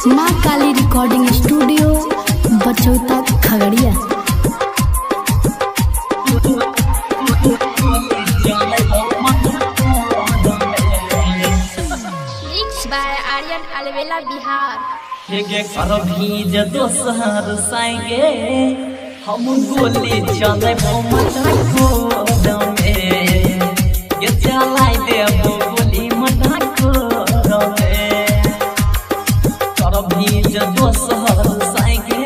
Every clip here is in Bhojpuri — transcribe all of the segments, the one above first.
माँ Kali recording studio Bachauta Khagaria. Mix by Aryan अलवेला बिहार। भीज दोसर साइगे हम गोली चले में ये चलाई देबो गोली मटको कर भीज दोसर साइगे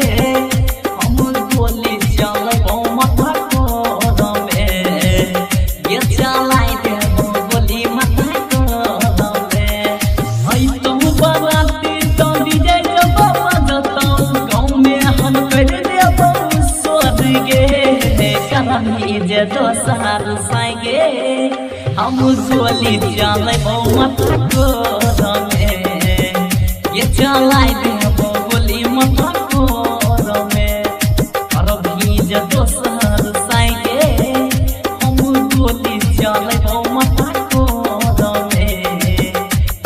हम गोली चले मटको में ये चलाई देबो गोली मटको में हई तुम बराती तो डीजे जे दोसर साइगे हम गोली चले मटको में ये चलाई देबो गोली मटको में और भीज दोसर साइगे हम गोली चले मटको में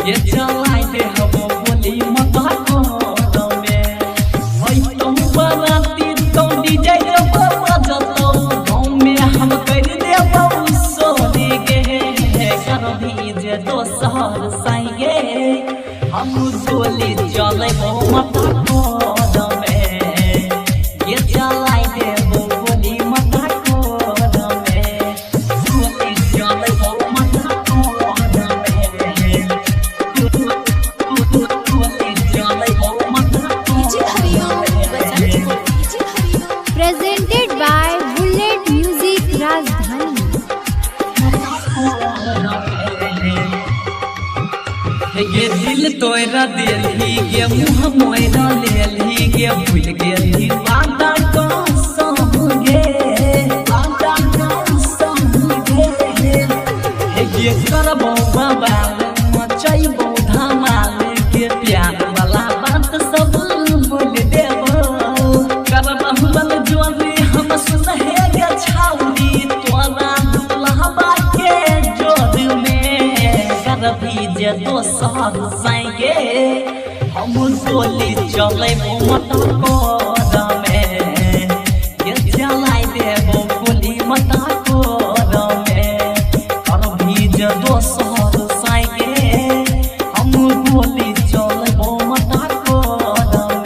ये चलाई देबो गोली मटको में हई तुम बराती तो डीजे दोसर साइगे हम गोली चले मटको में ये चलाई देबो गोली मटको में गोली चले मटको में गोली चले मटको। प्रेजेंटेड बाय बुलेट म्यूजिक राजधानी। ये दिल तोरा दिलही के मुँह मोरा लेलही के भूल गेलही बाता को संगे बाता को संगे ये करबो बाबा मचैबो धमाल के प्यार वाला बात सब बोल देबो करबो बल जोरी हम सुनहे गे छाउनी तोरा दुल्हबा के जोर में कर भीज दोसर साइगे हम गोली चले मटको में ये चलाई देबो गोली मटको में और भीज दोसर साइगे हम गोली चले मटको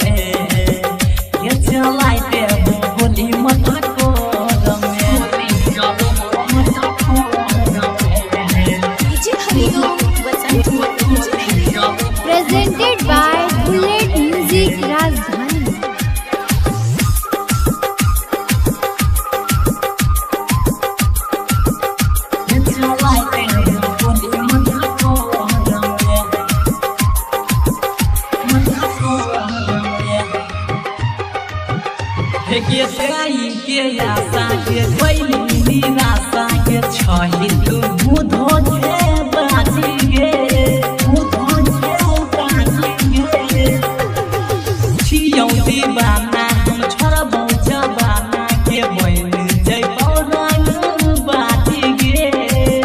में ये चलाई देबो गोली मटको में प्रेजेंटेड बाय बुलेट म्यूजिक राजधानी। के आशा के कोई निराशा के छही तू बुधो के बाजी गे बुधो के बाजी गे छियौ दीवाना हम छोड़बो जवाना के बन जइबो रंग बाजी गे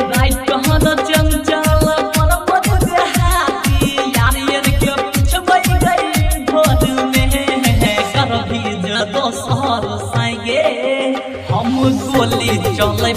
रात कहन चंचल पर मत देहाती यार ये के पिछबै गई घोर में कर भीज दोसर साइगे हम गोली चले